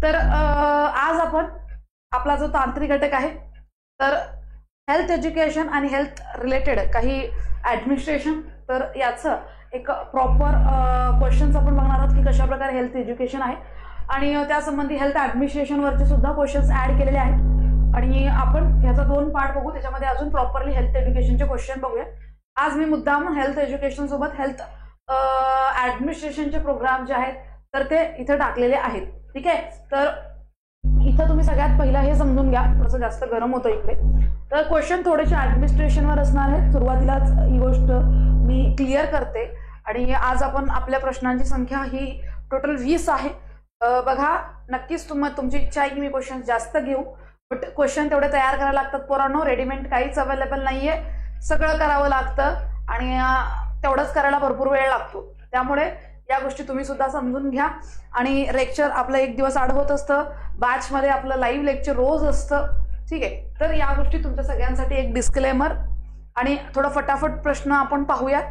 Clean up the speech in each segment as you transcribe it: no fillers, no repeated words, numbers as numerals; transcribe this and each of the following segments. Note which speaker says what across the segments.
Speaker 1: तर आज आपण आपला जो तांत्रिक घटक आहे तर हेल्थ एज्युकेशन आणि हेल्थ रिलेटेड काही ऍडमिनिस्ट्रेशन, तर याचं एक प्रॉपर क्वेश्चन्स आपण बघणार आहोत की कशा प्रकारे हेल्थ एज्युकेशन आहे आणि त्यासंबंधी हेल्थ ऍडमिनिस्ट्रेशन वरचे सुद्धा क्वेश्चन्स ऍड केलेले आहेत आणि आपण याचा 2 पार्ट बघू, त्याच्यामध्ये अजून प्रॉपरली हेल्थ एज्युकेशनचे क्वेश्चन बघूया। आज मी मुद्दाम हेल्थ एज्युकेशन सोबत हेल्थ ऍडमिनिस्ट्रेशनचे प्रोग्राम जे आहेत तर ते इथे टाकलेले आहेत, ठीक आहे। तर इथं तुम्ही सगळ्यात पहिला हे समजून घ्या, थोडंसं जास्त गरम होतं इकडे, तर क्वेश्चन थोडेसे ऍडमिनिस्ट्रेशनवर असणार आहे। सुरुवातीलाच ही गोष्ट मी क्लिअर करते आणि आज आपण आपल्या प्रश्नांची संख्या ही टोटल 20 आहे। बघा, नक्कीच तुमची इच्छा आहे की मी क्वेश्चन जास्त घेऊ, बट क्वेश्चन तेवढे तयार करायला लागतात पोरांनो, रेडीमेड काहीच अवेलेबल नाहीये, सगळं करावं लागतं आणि तेवढंच करायला भरपूर वेळ लागतो। त्यामुळे या गोष्टी तुम्ही सुद्धा समजून घ्या आणि लेक्चर आपलं एक दिवस आड होत असतं, बॅच मध्ये आपलं लाईव्ह लेक्चर रोज असतं, ठीक आहे। तर या गोष्टी तुमच्या सगळ्यांसाठी एक डिस्क्लेमर आणि थोडं फटाफट प्रश्न आपण पाहूयात।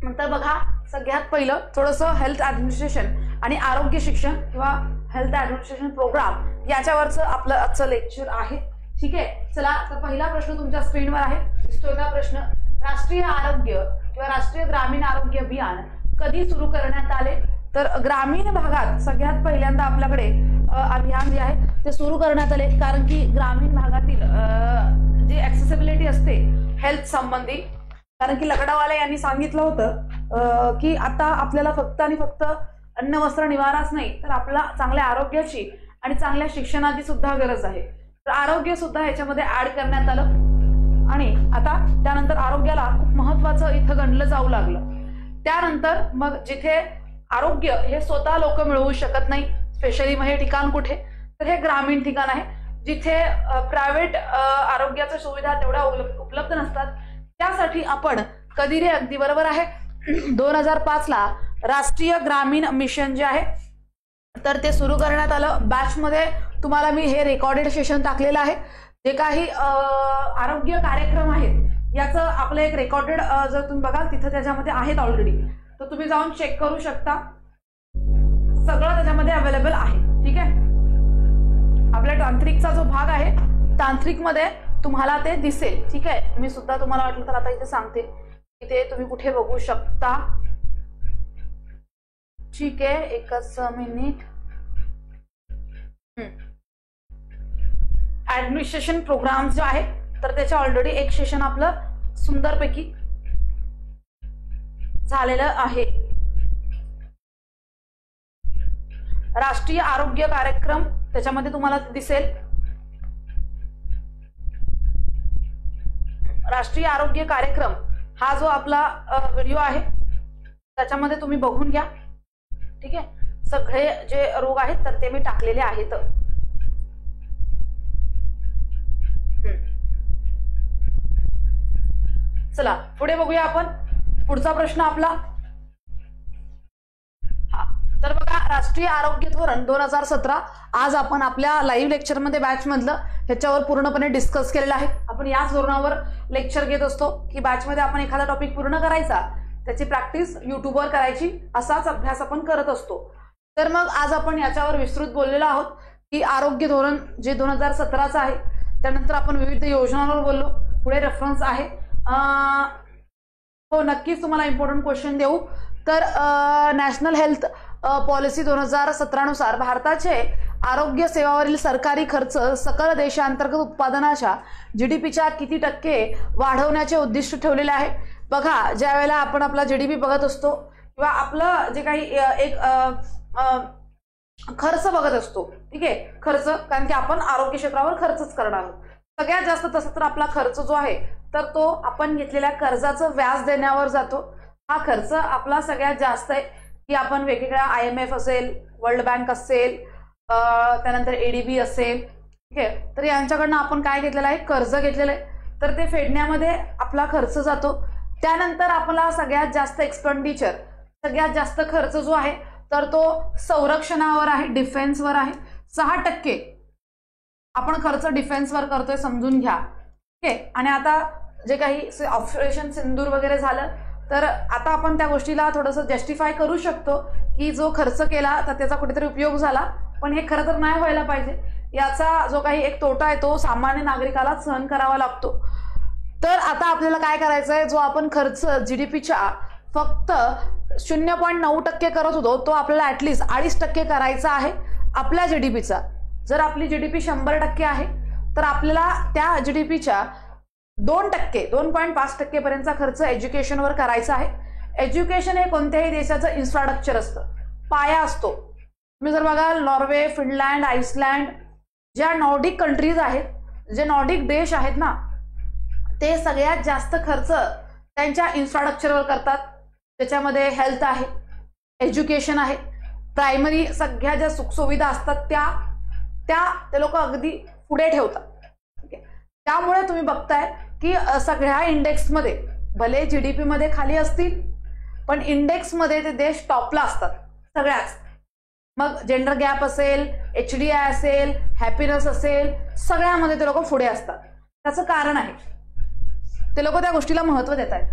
Speaker 1: नंतर बघा, सगळ्यात पहिलं थोडंसं हेल्थ ऍडमिनिस्ट्रेशन आणि आरोग्य शिक्षण किंवा हेल्थ ऍडमिनिस्ट्रेशन प्रोग्राम याच्यावरचं आपलं आजचं लेक्चर आहे, ठीक आहे। चला, तर पहिला प्रश्न तुमच्या स्क्रीनवर आहे, दिसतोय का प्रश्न? राष्ट्रीय आरोग्य किंवा राष्ट्रीय ग्रामीण आरोग्य अभियान कधी सुरू करण्यात आले? तर ग्रामीण भागात सगळ्यात पहिल्यांदा आपल्याकडे अभियान जे आहे ते सुरू करण्यात आले, कारण की ग्रामीण भागातील जी ऍक्सेसिबिलिटी असते हेल्थ संबंधी, कारण की लकडावाले यांनी सांगितलं होतं की आता आपल्याला फक्त आणि फक्त अन्न वस्त्र निवाराच नाही तर आपल्याला चांगल्या आरोग्याची आणि चांगल्या शिक्षणाची सुद्धा गरज आहे। तर आरोग्य सुद्धा ह्याच्यामध्ये ऍड करण्यात आलं आणि आता त्यानंतर आरोग्याला खूप महत्वाचं इथं गणलं जाऊ लागलं। त्यानंतर मग जिथे आरोग्य हे स्वतः लोक मिळवू शकत नाही, स्पेशली मग हे ठिकाण कुठे, तर हे ग्रामीण ठिकाण आहे, जिथे प्रायव्हेट आरोग्याच्या सुविधा तेवढ्या उपलब्ध नसतात। त्यासाठी आपण कधी रे, अगदी बरोबर आहे, 2005 ला राष्ट्रीय ग्रामीण मिशन जे आहे तर ते सुरू करण्यात आलं। बॅच मध्ये तुम्हाला मी हे रेकॉर्डेड सेशन टाकलेलं आहे, जे काही आरोग्य कार्यक्रम आहेत याचं आपलं एक रेकॉर्डेड जर तुम्ही बघाल तिथं त्याच्यामध्ये आहेत ऑलरेडी, तर तुम्ही जाऊन चेक करू शकता, सगळं त्याच्यामध्ये अवेलेबल आहे, ठीक आहे। आपल्या तांत्रिकचा जो भाग आहे तांत्रिक मध्ये तुम्हाला ते दिसेल, ठीक आहे। मी सुद्धा तुम्हाला वाटलं तर आता इथे सांगते की ते तुम्ही कुठे बघू शकता, ठीक आहे। एकच मिनिट, ऍडमिनिस्ट्रेशन प्रोग्राम जो आहे तर त्याच्या ऑलरेडी एक सेशन आपलं सुंदरपैकी झालेलं आहे। राष्ट्रीय आरोग्य कार्यक्रम त्याच्यामध्ये तुम्हाला दिसेल, राष्ट्रीय आरोग्य कार्यक्रम हा जो आपला व्हिडिओ आहे त्याच्यामध्ये तुम्ही बघून घ्या, ठीक आहे। सगळे जे रोग आहेत तर ते मी टाकलेले आहेत। चला पुढे बघूया आपण, पुढचा प्रश्न आपला हा, तर बघा, राष्ट्रीय आरोग्य धोरण 2017 आज आपण आपल्या लाईव्ह लेक्चर मध्ये बॅच मधलं ह्याच्यावर पूर्णपणे डिस्कस केलेलं आहे। आपण याच धोरणावर लेक्चर घेत असतो की बॅच मध्ये आपण एखादा टॉपिक पूर्ण करायचा, त्याची प्रॅक्टिस युट्यूबवर करायची, असाच अभ्यास आपण करत असतो। तर मग आज आपण याच्यावर विस्तृत बोललेलो आहोत की आरोग्य धोरण जे 2017चं आहे, त्यानंतर आपण विविध योजनांवर बोललो, पुढे रेफरन्स आहे। हो, नक्कीच तुम्हाला इम्पॉर्टंट क्वेश्चन देऊ। तर नॅशनल हेल्थ पॉलिसी 2017 नुसार भारताचे आरोग्य सेवावरील सरकारी खर्च सकल देशांतर्गत उत्पादनाच्या जीडीपीच्या किती टक्के वाढवण्याचे उद्दिष्ट ठेवलेले आहे? बघा, ज्या वेळेला आपण आपला जीडीपी बघत असतो किंवा आपलं जे काही एक खर्च बघत असतो, ठीक आहे, खर्च, कारण की आपण आरोग्य क्षेत्रावर खर्चच करणार आहोत सगळ्यात जास्त, तसं तर आपला खर्च जो आहे तर तो आपण घेतलेल्या कर्जाचं व्याज देण्यावर जातो। हा खर्च आपला सगळ्यात जास्त आहे की आपण वेगवेगळ्या IMF असेल, वर्ल्ड बँक असेल, त्यानंतर ADB असेल, ठीक आहे, तर यांच्याकडनं आपण काय घेतलेलं आहे, कर्ज घेतलेलं आहे, तर ते फेडण्यामध्ये आपला खर्च जातो। त्यानंतर आपला सगळ्यात जास्त एक्सपेंडिचर, सगळ्यात जास्त खर्च जो आहे तर तो संरक्षणावर आहे, डिफेन्सवर आहे। 6% आपण खर्च डिफेन्सवर करतोय, समजून घ्या, ठीक आहे। आणि आता जे काही ऑपरेशन सिंदूर वगैरे झालं तर आता आपण त्या गोष्टीला थोडंसं जस्टिफाय करू शकतो की जो खर्च केला तर त्याचा कुठेतरी उपयोग झाला, पण हे खरं तर नाही व्हायला पाहिजे. याचा जो काही एक तोटा आहे तो सामान्य नागरिकाला सहन करावा लागतो. तर आता आपल्याला काय करायचं आहे, जो आपण खर्च जीडीपीच्या फक्त 0.9% करत होतो तो आपल्याला ऍटलिस्ट 2.5% करायचा आहे आपल्या जीडीपीचा. जर आपली जीडीपी 100% आहे तर आपल्याला त्या जीडीपीच्या 2%, 2.5% पर्यंतचा खर्च एज्युकेशनवर करायचा आहे. एज्युकेशन हे कोणत्याही देशाचं इन्फ्रास्ट्रक्चर असतं, पाया असतो. तुम्ही जर बघाल नॉर्वे, फिनलँड, आइसलँड, ज्या नॉर्डिक कंट्रीज आहेत, जे नॉर्डिक देश आहेत ना, ते सगळ्यात जास्त खर्च त्यांच्या इन्फ्रास्ट्रक्चरवर करतात. त्याच्यामध्ये हेल्थ आहे, एज्युकेशन आहे, प्रायमरी सगळ्या ज्या सुखसुविधा असतात त्या ते लोक अगदी पुढे ठेवतात. त्यामुळे तुम्ही बघताय की सगळ्या इंडेक्समध्ये भले जीडीपी मध्ये खाली असतील पण इंडेक्समध्ये ते देश टॉपला असतात सगळ्याच. मग जेंडर गॅप असेल, HDI असेल, हॅपीनेस असेल, सगळ्यामध्ये ते लोक पुढे असतात. त्याचं कारण आहे ते लोक त्या गोष्टीला महत्त्व देत आहेत.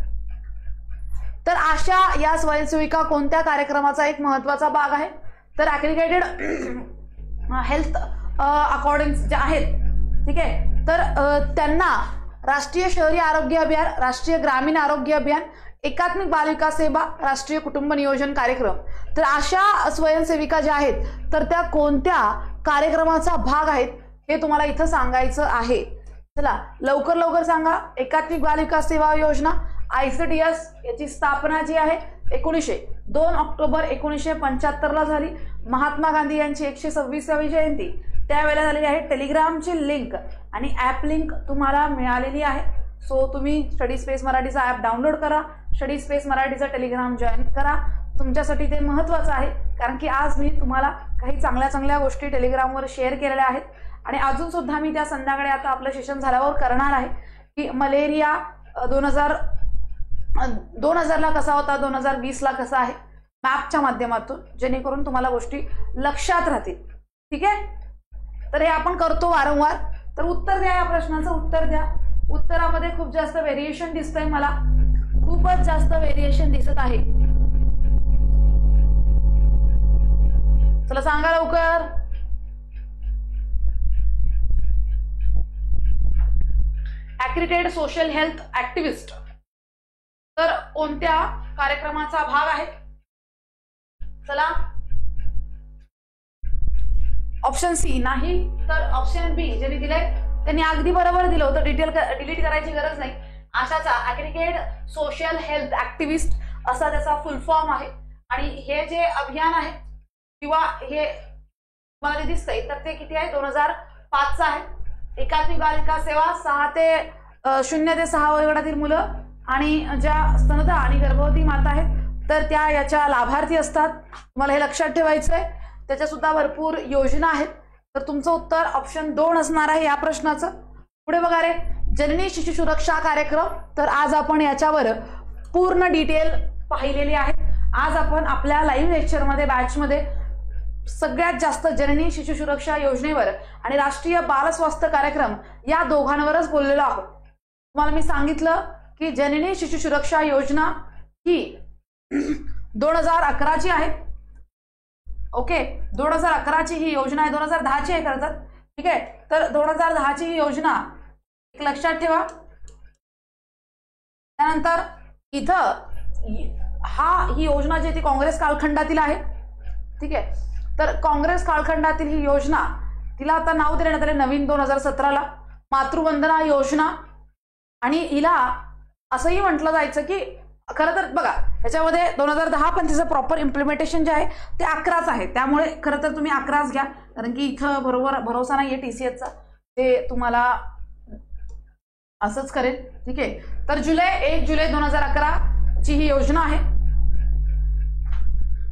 Speaker 1: तर अशा या स्वयंसेविका कोणत्या कार्यक्रमाचा एक महत्त्वाचा भाग आहे, तर ॲग्रिगेटेड हेल्थ अकॉर्डिंग जे आहेत, ठीक आहे, तर त्यांना राष्ट्रीय शहरी आरोग्य अभियान, राष्ट्रीय ग्रामीण आरोग्य अभियान, एकात्मिक बाल विकास सेवा, राष्ट्रीय कुटुंब नियोजन कार्यक्रम, तर अशा स्वयंसेविका ज्या आहेत तर त्या कोणत्या कार्यक्रमाचा भाग आहेत हे तुम्हाला इथं सांगायचं आहे. चला लवकर लवकर सांगा. एकात्मिक बाल विकास सेवा योजना ICDS याची स्थापना जी आहे 2 ऑक्टोबर 1975 ला झाली. महात्मा गांधी यांची 126वी जयंती त्यावेळेला झालेली आहे. टेलिग्रामची लिंक आणि ॲप लिंक तुम्हाला मिळालेली आहे. सो तुम्ही स्टडी स्पेस मराठीचा ॲप डाउनलोड करा, स्टडी स्पेस मराठीचा टेलिग्राम जॉईन करा. तुमच्यासाठी ते महत्त्वाचं आहे कारण की आज मी तुम्हाला काही चांगल्या चांगल्या गोष्टी टेलिग्रामवर शेअर केलेल्या आहेत आणि अजून सुद्धा मी त्या संध्याकाळी आता आपलं सेशन झाल्यावर करणार आहे की मलेरिया 2000ला कसा होता, 2020ला कसा आहे, मॅपच्या माध्यमातून, जेणेकरून तुम्हाला गोष्टी लक्षात राहतील. ठीक आहे, तर हे आपण करतो वारंवार. तर उत्तर द्या, या प्रश्नाचं उत्तर द्या. उत्तरामध्ये खूप जास्त व्हेरिएशन दिसतंय मला, खूपच जास्त व्हेरिएशन दिसत आहे. चला सांगा लवकर. ॲक्रिटेड सोशल हेल्थ ऍक्टिव्हिस्ट तर कोणत्या कार्यक्रमाचा भाग आहे? चला ऑप्शन सी नाही, तर ऑप्शन बी ज्यांनी दिलंय त्यांनी अगदी बरोबर दिलं होतं. डिलीट करायची गरज नाही. अशाचा ॲग्रिगेट सोशल हेल्थ ऍक्टिव्हिस्ट असा त्याचा फुल फॉर्म आहे. आणि हे जे अभियान आहे किंवा हे मला जे दिसतंय तर ते किती आहे, 2005चं आहे. एकात्मिक बाल विकास सेवा 0 ते 6 वयोगटातील मुलं आणि ज्या स्तनदा आणि गर्भवती माता आहेत तर त्या याच्या लाभार्थी असतात. तुम्हाला हे लक्षात ठेवायचं आहे. त्याच्या सुद्धा भरपूर योजना आहेत. तर तुमचं उत्तर ऑप्शन 2 असणार आहे या प्रश्नाचं. पुढे बघा रे, जननी शिशु सुरक्षा कार्यक्रम. तर आज आपण याच्यावर पूर्ण डिटेल पाहिलेली आहे. आज आपण आपल्या लाईव्ह लेक्चरमध्ये बॅचमध्ये सगळ्यात जास्त जननी शिशु सुरक्षा योजनेवर आणि राष्ट्रीय बाल स्वास्थ्य कार्यक्रम या दोघांवरच बोललेलो आहोत. तुम्हाला मी सांगितलं की जननी शिशु सुरक्षा योजना ही 2011ची आहे. ओके, 2011ची ही योजना आहे, 2010ची आहे खरं तर. ठीक आहे, तर 2010ची ही योजना एक लक्षात ठेवा. त्यानंतर इथं ही योजना जी ती काँग्रेस कालखंडातील आहे. ठीक आहे, तर काँग्रेस कालखंडातील ही योजना, तिला आता नाव देण्यात आले नवीन 2017ला मातृवंदना योजना. आणि हिला असंही म्हटलं जायचं की खरं तर बघा ह्याच्यामध्ये 2010 पण तिचं प्रॉपर इम्प्लिमेंटेशन जे आहे ते 11च आहे. त्यामुळे खरं तर तुम्ही 11च घ्या कारण की इथं भरोसा नाहीये TCSचा, ते तुम्हाला असंच करेल. ठीक आहे, तर 1 जुलै 2011 ही योजना आहे.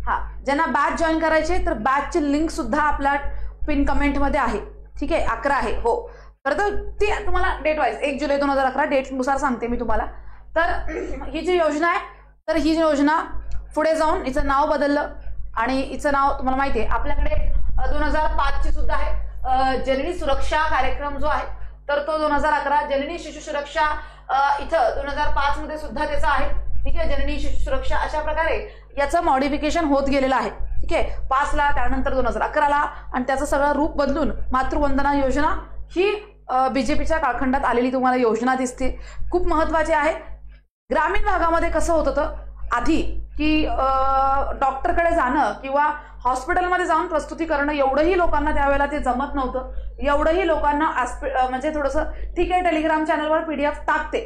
Speaker 1: हा, ज्यांना बॅच जॉईन करायचे तर बॅचची लिंक सुद्धा आपल्या पिन कमेंट मध्ये आहे. ठीक आहे, 11 आहे. हो, तर ती तुम्हाला डेट वाईज 1 जुलै 2011 डेट नुसार सांगते मी तुम्हाला. तर ही जी योजना आहे तर ही योजना पुढे जाऊन हिचं नाव बदललं आणि हिचं नाव तुम्हाला माहिती आहे आपल्याकडे 2005ची सुद्धा आहे. जननी सुरक्षा कार्यक्रम जो आहे तर तो 2011. जननी शिशु सुरक्षा इथं 2005 मध्ये सुद्धा त्याचा आहे. ठीक आहे, जननी शिशु सुरक्षा. अशा प्रकारे याचं मॉडिफिकेशन होत गेलेलं आहे. ठीक ठीक आहे, 5ला, त्यानंतर 2011ला, आणि त्याचं सगळं रूप बदलून मातृवंदना योजना ही बीजेपीच्या काळखंडात आलेली तुम्हाला योजना दिसते. खूप महत्वाची आहे. ग्रामीण भागामध्ये कसं होत होतं आधी की डॉक्टरकडे जाणं किंवा हॉस्पिटलमध्ये जाऊन प्रस्तुती करणं एवढंही लोकांना त्यावेळेला ते जमत नव्हतं. एवढंही लोकांना म्हणजे थोडंसं ठीक आहे टेलिग्राम चॅनलवर PDF टाकते,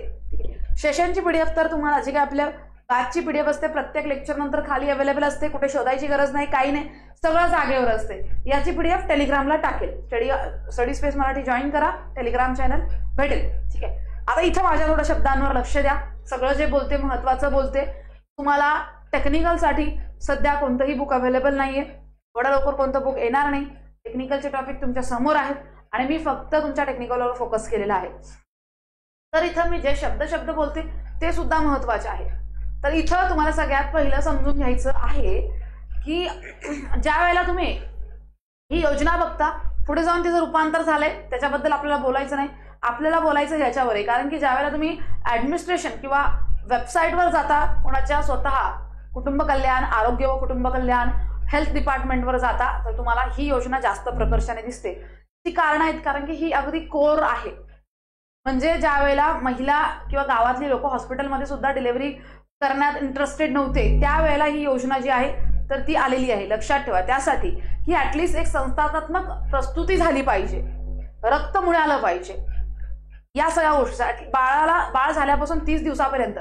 Speaker 1: सेशनची PDF तर तुम्हाला जी काय आपल्या बॅचची PDF असते प्रत्येक लेक्चर नंतर खाली अवेलेबल असते, कुठे शोधायची गरज नाही, काही नाही, सगळं जागेवर असते. याची PDF टेलिग्रामला टाकेल. स्टडी स्पेस मराठी जॉईन करा, टेलिग्राम चॅनल भेटेल. ठीक आहे, आता इथं माझ्या थोड्या शब्दांवर लक्ष द्या. सगळं जे बोलते महत्वाचं बोलते. तुम्हाला टेक्निकलसाठी सध्या कोणतंही बुक अवेलेबल नाहीये, एवढा लवकर कोणतं बुक येणार नाही. टेक्निकलचे टॉपिक तुमच्या समोर आहेत आणि मी फक्त तुमच्या टेक्निकलवर फोकस केलेला आहे. तर इथं मी जे शब्द बोलते ते सुद्धा महत्वाचे आहे. तर इथं तुम्हाला सगळ्यात पहिलं समजून घ्यायचं आहे की ज्या वेळेला तुम्ही ही योजना बघता, पुढे जाऊन तिचं रूपांतर झालंय त्याच्याबद्दल आपल्याला बोलायचं नाही. आपल्याला बोलायचं याच्यावर आहे, कारण की ज्या वेळेला तुम्ही ऍडमिनिस्ट्रेशन किंवा वेबसाईटवर जाता, कोणाच्या स्वतः कुटुंब कल्याण, आरोग्य व कुटुंब कल्याण, हेल्थ डिपार्टमेंटवर जाता, तर तुम्हाला ही योजना जास्त प्रकर्षाने दिसते. ती कारण आहेत कारण की ही अगदी कोर आहे. म्हणजे ज्या वेळेला महिला किंवा गावातली लोक हॉस्पिटलमध्ये सुद्धा डिलिव्हरी करण्यात इंटरेस्टेड नव्हते, त्यावेळेला ही योजना जी आहे तर ती आलेली आहे. लक्षात ठेवा, त्यासाठी की ऍटलिस्ट एक संस्थात्मक प्रस्तुती झाली पाहिजे, रक्त मिळालं पाहिजे, या सगळ्या गोष्टीसाठी. बाळ झाल्यापासून 30 दिवसापर्यंत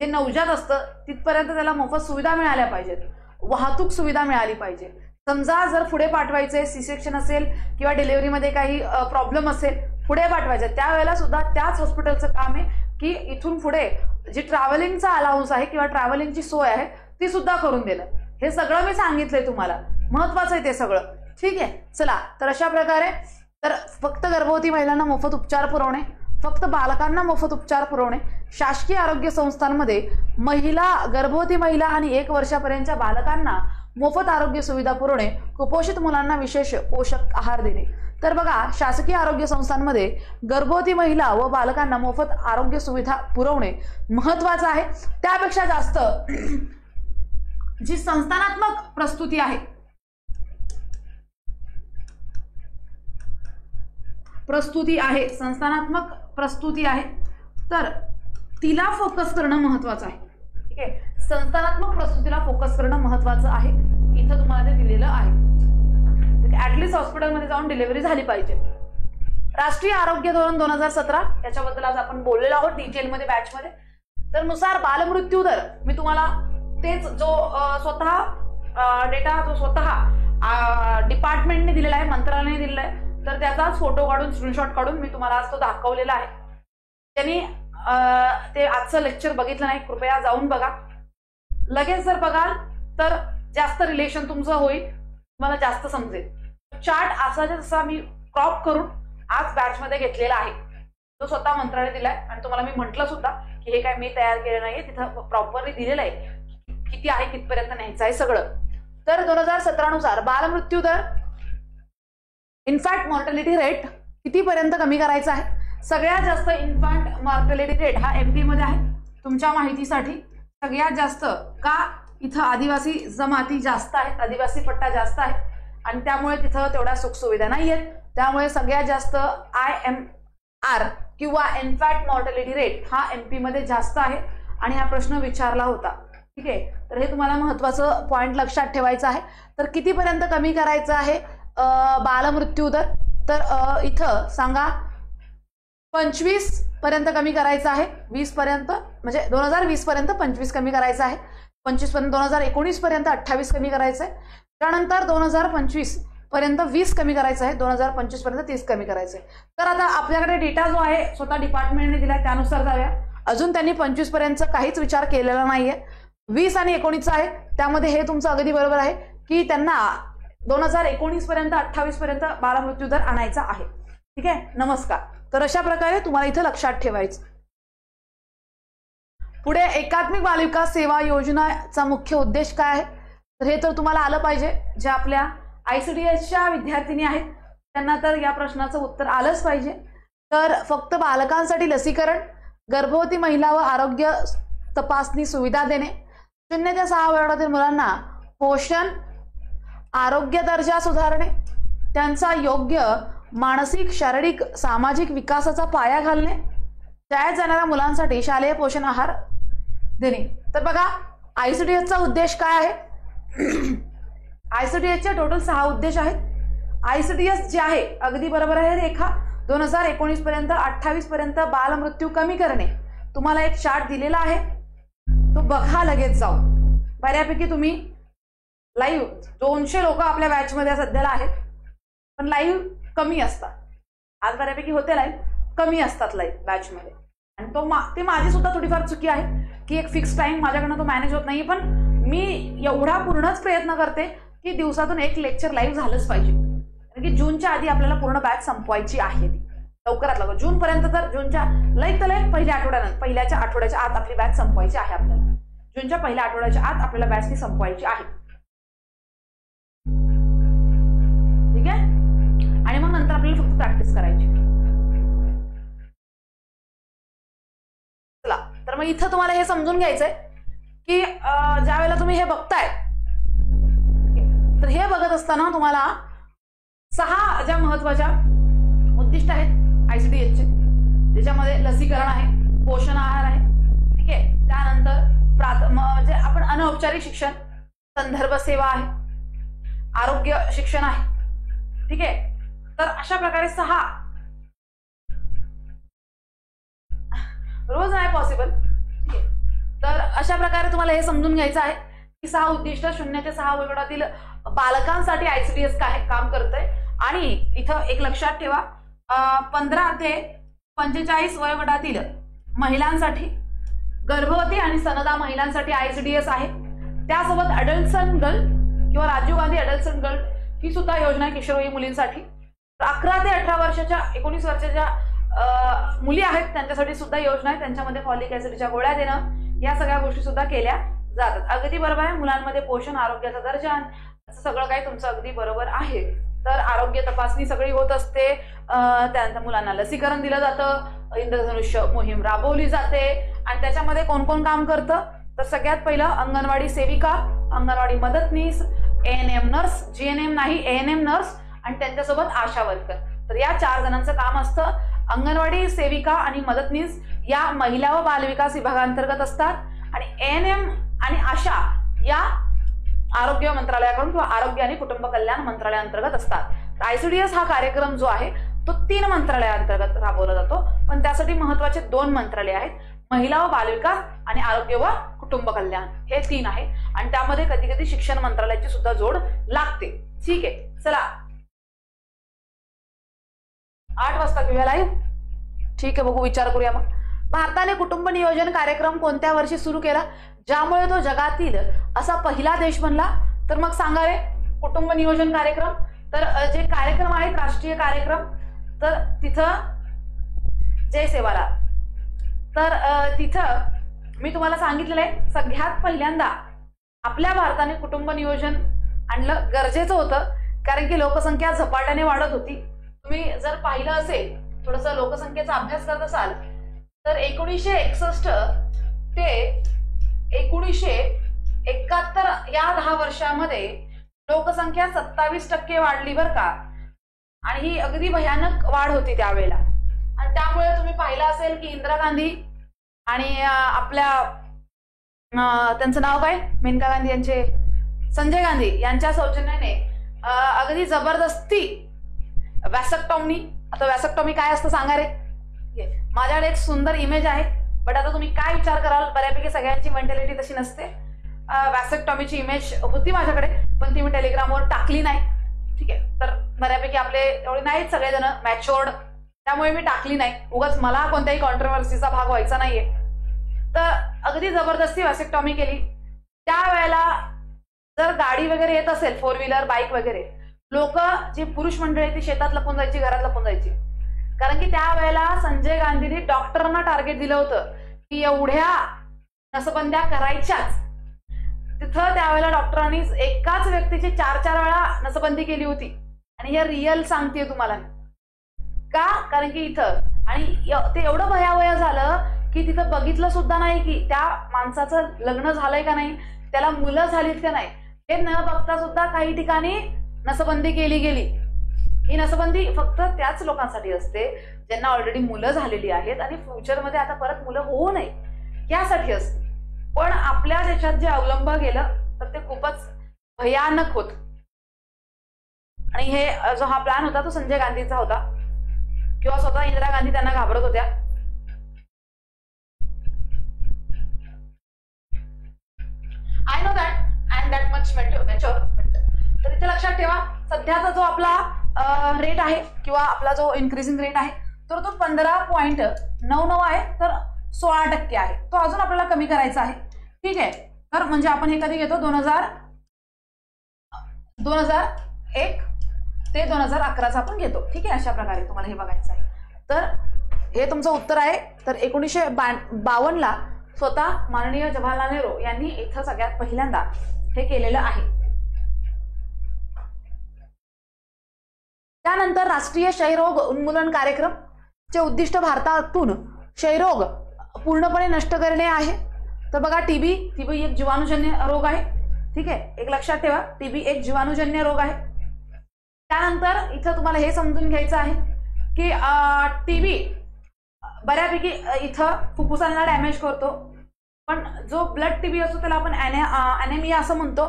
Speaker 1: जे नवजात असतं तिथपर्यंत त्याला मोफत सुविधा मिळाल्या पाहिजेत, वाहतूक सुविधा मिळाली पाहिजे. समजा जर पुढे पाठवायचे, सी सेक्शन असेल किंवा डिलिव्हरीमध्ये काही प्रॉब्लेम असेल, पुढे पाठवायचे, त्यावेळेला सुद्धा त्याच हॉस्पिटलचं काम आहे की इथून पुढे जी ट्रॅव्हलिंगचा अलाउन्स आहे किंवा ट्रॅव्हलिंगची सोय आहे ती सुद्धा करून देणं. हे सगळं मी सांगितलंय तुम्हाला, महत्वाचं आहे ते सगळं. ठीक आहे, चला. तर अशा प्रकारे तर फक्त गर्भवती महिलांना मोफत उपचार पुरवणे, फक्त बालकांना मोफत उपचार पुरवणे, शासकीय आरोग्य संस्थांमध्ये गर्भवती महिला आणि 1 वर्षापर्यंतच्या बालकांना मोफत आरोग्य सुविधा पुरवणे, कुपोषित मुलांना विशेष पोषक आहार देणे. तर बघा, शासकीय आरोग्य संस्थांमध्ये गर्भवती महिला व बालकांना मोफत आरोग्य सुविधा पुरवणे महत्वाचं आहे. त्यापेक्षा जास्त जी संस्थानात्मक प्रस्तुती आहे, संस्थानात्मक प्रस्तुती आहे, तर तिला फोकस करणं महत्वाचं आहे. ठीक आहे, संस्थानात्मक प्रस्तुतीला फोकस करणं महत्वाचं आहे. इथं तुम्हाला ते दिलेलं आहे. ऍटलिस्ट हॉस्पिटलमध्ये जाऊन डिलिव्हरी झाली पाहिजे. राष्ट्रीय आरोग्य धोरण 2017 याच्याबद्दल आज आपण बोललेलो आहोत डिटेलमध्ये बॅचमध्ये. तर नुसार बालमृत्यू दर मी तुम्हाला तेच जो स्वतः डेटा जो स्वतः डिपार्टमेंटने दिलेला आहे, मंत्रालयाने दिलेला आहे, तर त्याचाच फोटो काढून स्क्रीनशॉट काढून मी तुम्हाला आज तो दाखवलेला आहे. त्यांनी ते आजचं लेक्चर बघितलं नाही, कृपया जाऊन बघा. लगेच जर बघाल तर जास्त रिलेशन तुमचं होईल, तुम्हाला जास्त समजेल. चार्ट असाच्या तसा मी क्रॉप करून आज बॅचमध्ये घेतलेला आहे, तो स्वतः मंत्रालय दिलाय. आणि तुम्हाला मी म्हटलं सुद्धा की हे काय मी तयार केलं नाहीये, तिथं प्रॉपरली दिलेलं आहे किती आहे, कितपर्यंत न्यायचं आहे सगळं. तर 2017 नुसार बालमृत्यू दर, इन्फॅक्ट मॉर्टॅलिटी रेट कितीपर्यंत कमी करायचा आहे. सगळ्यात जास्त इन्फॅक्ट मॉर्टॅलिटी रेट हा MP मध्ये आहे. तुमच्या माहितीसाठी सगळ्यात जास्त का, इथं आदिवासी जमाती जास्त आहेत, आदिवासी पट्टा जास्त आहे आणि त्यामुळे तिथं तेवढ्या सुखसुविधा नाही आहेत. त्यामुळे सगळ्यात जास्त IMR किंवा इन्फॅक्ट मॉर्टॅलिटी रेट हा MP मध्ये जास्त आहे आणि हा प्रश्न विचारला होता. ठीक आहे, तर हे तुम्हाला महत्वाचं पॉइंट लक्षात ठेवायचं आहे. तर कितीपर्यंत कमी करायचं आहे बालमृत्यू दर, तर इथं सांगा 25 पर्यंत कमी करायचं आहे. 20 पर्यंत म्हणजे 2020 पर्यंत 25 कमी करायचं आहे. 25 पर्यंत 2019 पर्यंत 28 कमी करायचं आहे. त्यानंतर 2025 पर्यंत 20 कमी करायचं आहे. 2025 पर्यंत 30 कमी करायचं आहे. तर आता आपल्याकडे डेटा जो आहे स्वतः डिपार्टमेंटने दिलाय त्यानुसार जाऊया. अजून त्यांनी 25 पर्यंत काहीच विचार केलेला नाहीये, 20 आणि 19 आहे. त्यामध्ये हे तुमचं अगदी बरोबर आहे की त्यांना 2019 पर्यंत 28 पर्यंत बालमृत्यू दर आणायचा आहे. ठीक आहे, नमस्कार. तर अशा प्रकारे तुम्हाला इथं लक्षात ठेवायचं. पुढे एकात्मिक बालविकास सेवा योजनाचा मुख्य उद्देश काय आहे, तर हे तर तुम्हाला आलं पाहिजे. जे आपल्या ICDSच्या विद्यार्थिनी आहेत त्यांना तर या प्रश्नाचं उत्तर आलंच पाहिजे. तर फक्त बालकांसाठी लसीकरण, गर्भवती महिला व आरोग्य तपासणी सुविधा देणे, 0 ते 6 वर्षातील मुलांना पोषण आरोग्य दर्जा सुधारणे, त्यांचा योग्य मानसिक, शारीरिक, सामाजिक विकासाचा पाया घालणे, शाळेत जाणाऱ्या मुलांसाठी शालेय पोषण आहार देणे. तर बघा ICDSचा उद्देश काय आहे? ICDSचे टोटल 6 उद्देश आहेत. ICDS जे आहे अगदी बरोबर आहे रेखा, 2019 पर्यंत 28 पर्यंत बालमृत्यू कमी करणे. तुम्हाला एक चार्ट दिलेला आहे, तो बघा लगेच जाऊन. बऱ्यापैकी तुम्ही लाईव्ह 200 लोक आपल्या बॅच मध्ये सध्याला आहेत, पण लाईव्ह कमी असतात. आज बऱ्यापैकी होते लाईव्ह, कमी असतात लाईव्ह बॅच मध्ये. आणि ते माझी सुद्धा थोडीफार चुकी आहे की एक फिक्स टाइम माझ्याकडनं तो मॅनेज होत नाही. पण मी एवढा पूर्णच प्रयत्न करते की दिवसातून एक लेक्चर लाईव्ह झालंच पाहिजे, कारण की जूनच्या आधी आपल्याला पूर्ण बॅच संपवायची आहे. ती लवकरात लवकर जून पर्यंत, तर जूनच्या लईत लईत पहिल्याच्या आठवड्याच्या आत आपली बॅच संपवायची आहे. आपल्याला जूनच्या पहिल्या आठवड्याच्या आत आपल्याला बॅच ती संपवायची आहे. ठीक आहे. आणि मग नंतर आपल्याला फक्त प्रॅक्टिस करायची. चला, तर मग इथं तुम्हाला हे समजून घ्यायचंय की ज्या वेळेला तुम्ही हे बघताय, तर हे बघत असताना तुम्हाला 6 ज्या महत्वाच्या उद्दिष्ट आहेत ICDSचे, ज्याच्यामध्ये लसीकरण आहे, पोषण आहार आहे, ठीक आहे. त्यानंतर म्हणजे आपण अनौपचारिक शिक्षण, संदर्भ सेवा आहे, आरोग्य शिक्षण आहे, ठीक आहे. तर अशा प्रकारे 6 रोज नाही पॉसिबल, ठीक आहे. तर अशा प्रकारे तुम्हाला हे समजून घ्यायचं आहे की 6 उद्दिष्ट 0 ते 6 वयोगटातील बालकांसाठी ICDS काय काम करतंय. आणि इथं एक लक्षात ठेवा, 15 ते 45 वयोगटातील महिलांसाठी, गर्भवती आणि स्तनदा महिलांसाठी ICDS आहे. त्यासोबत अडल्टसन गर्ल किंवा राजीव गांधी अडल्टसन गर्ल ही सुद्धा योजना आहे किशोरवयीन मुलींसाठी. 11 ते 18 वर्षाच्या 19 वर्षाच्या मुली आहेत त्यांच्यासाठी सुद्धा योजना आहे. त्यांच्यामध्ये फॉलिक ऍसिडच्या गोळ्या देणं, या सगळ्या गोष्टी सुद्धा केल्या जातात. अगदी बरोबर आहे. मुलांमध्ये पोषण, आरोग्याचा दर्जा, असं सगळं काही तुमचं अगदी बरोबर आहे. तर आरोग्य तपासणी सगळी होत असते, त्यानंतर मुलांना लसीकरण दिलं जातं, इंद्रधनुष्य मोहीम राबवली जाते. आणि त्याच्यामध्ये कोण कोण काम करतं, तर सगळ्यात पहिलं अंगणवाडी सेविका, अंगणवाडी मदतनीस, ANM नर्स, GNM नाही ANM नर्स, आणि त्यांच्यासोबत आशा वर्कर. तर या 4 जणांचं काम असतं. अंगणवाडी सेविका आणि मदतनीस या महिला व बालविकास विभागांतर्गत असतात, आणि ANM आणि आशा या आरोग्य मंत्रालयाकडून किंवा आरोग्य आणि कुटुंब कल्याण मंत्रालयाअंतर्गत असतात. ICDS हा कार्यक्रम जो आहे तो 3 मंत्रालयाअंतर्गत राबवला जातो, पण त्यासाठी महत्वाचे 2 मंत्रालय आहेत, महिला व बालविकास आणि आरोग्य व कुटुंब कल्याण, हे 3 आहे. आणि त्यामध्ये कधी कधी शिक्षण मंत्रालयाची सुद्धा जोड लागते. ठीक आहे. चला, 8 वाजता घेऊया लाईव्ह. ठीक आहे, बघू, विचार करूया. मग भारताने कुटुंब नियोजन कार्यक्रम कोणत्या वर्षी सुरू केला, ज्यामुळे तो जगातील असा पहिला देश बनला? तर मग सांगा रे, कुटुंब नियोजन कार्यक्रम. तर जे कार्यक्रम आहेत राष्ट्रीय कार्यक्रम, तर तिथं जय सेवालाल, तर तिथं मी तुम्हाला सांगितलेलं आहे सगळ्यात पहिल्यांदा आपल्या भारताने कुटुंब नियोजन आणलं गरजेचं होतं, कारण की लोकसंख्या झपाट्याने वाढत होती. तुम्ही जर पाहिलं असेल, थोडस लोकसंख्येचा अभ्यास करत असाल, तर 1961 ते 1971 या 10 वर्षामध्ये लोकसंख्या 27% वाढली बरं का. आणि ही अगदी भयानक वाढ होती त्यावेळेला. आणि त्यामुळे तुम्ही पाहिलं असेल की इंदिरा गांधी आणि आपल्या त्यांचं नाव काय, मेनका गांधी यांचे, संजय गांधी यांच्या सौजन्याने अगदी जबरदस्ती वॅसेक्टॉमी. आता वॅसेक्टॉमी काय असतं सांगा रे. माझ्याकडे एक सुंदर इमेज आहे, बट आता तुम्ही काय विचार कराल, बऱ्यापैकी सगळ्यांची मेंटॅलिटी तशी नसते. वॅसेक्टॉमीची इमेज होती माझ्याकडे, पण ती मी टेलिग्रामवर टाकली नाही. ठीक आहे. तर बऱ्यापैकी आपले एवढे नाहीत सगळेजण मॅच्युअर्ड, त्यामुळे मी टाकली नाही. उगाच मला कोणत्याही कॉन्ट्रोवर्सीचा भाग व्हायचा नाहीये. तर अगदी जबरदस्ती वॅसेक्टॉमी केली. त्यावेळेला जर गाडी वगैरे येत असेल, 4 व्हीलर बाईक वगैरे, लोक जी पुरुष मंडळी ती शेतात लपून जायची, घरात लपून जायची. कारण की त्यावेळेला संजय गांधींनी डॉक्टरांना टार्गेट दिलं होतं की एवढ्या नसबंद्या करायच्याच. तिथं त्यावेळेला डॉक्टरांनी एकाच व्यक्तीची 4-4 वेळा नसबंदी केली होती. आणि हे रिअल सांगते तुम्हाला. का? कारण की इथं आणि ते एवढं भयावह झालं की तिथं बघितलं सुद्धा नाही की त्या माणसाचं लग्न झालंय का नाही, त्याला मुलं झालीत का नाही, हे न बघता सुद्धा काही ठिकाणी नसबंदी केली गेली. ही नसबंदी फक्त त्याच लोकांसाठी असते ज्यांना ऑलरेडी मुलं झालेली आहेत आणि फ्युचरमध्ये आता परत मुलं होऊ नये यासाठी असते. पण आपल्या देशात जे अवलंब गेलं तर ते खूपच भयानक होत. आणि हे जो हा प्लॅन होता तो संजय गांधींचा होता किंवा स्वतः इंदिरा गांधी त्यांना घाबरत होत्या. I know that I am that much mature. तर इथे लक्षात ठेवा सध्याचा जो आपला रेट आहे किंवा आपला जो इन्क्रीजिंग रेट आहे तर तो 15.99 आहे, तर 16% आहे. तो अजून आपल्याला कमी करायचा आहे. ठीक आहे. तर म्हणजे आपण हे कधी घेतो 2001 ते 2011 आपण घेतो. ठीक आहे. अशा प्रकारे तुम्हाला हे बघायचं आहे. तर हे तुमचं उत्तर आहे. तर 1952ला स्वतः माननीय जवाहरलाल नेहरू यांनी इथं सगळ्यात पहिल्यांदा हे केलेलं आहे. त्यानंतर राष्ट्रीय क्षयरोग उन्मूलन कार्यक्रमचे उद्दिष्ट भारतातून क्षयरोग पूर्णपणे नष्ट करणे आहे. तर बघा टीबी एक जीवाणूजन्य रोग आहे. ठीक आहे. एक लक्षात ठेवा टीबी एक जीवाणूजन्य रोग आहे. त्यानंतर इथं तुम्हाला हे समजून घ्यायचं आहे की टीबी बऱ्यापैकी इथं फुफ्फुसांना डॅमेज करतो, पण जो ब्लड टीबी असतो त्याला आपण ॲनेमिया असं म्हणतो.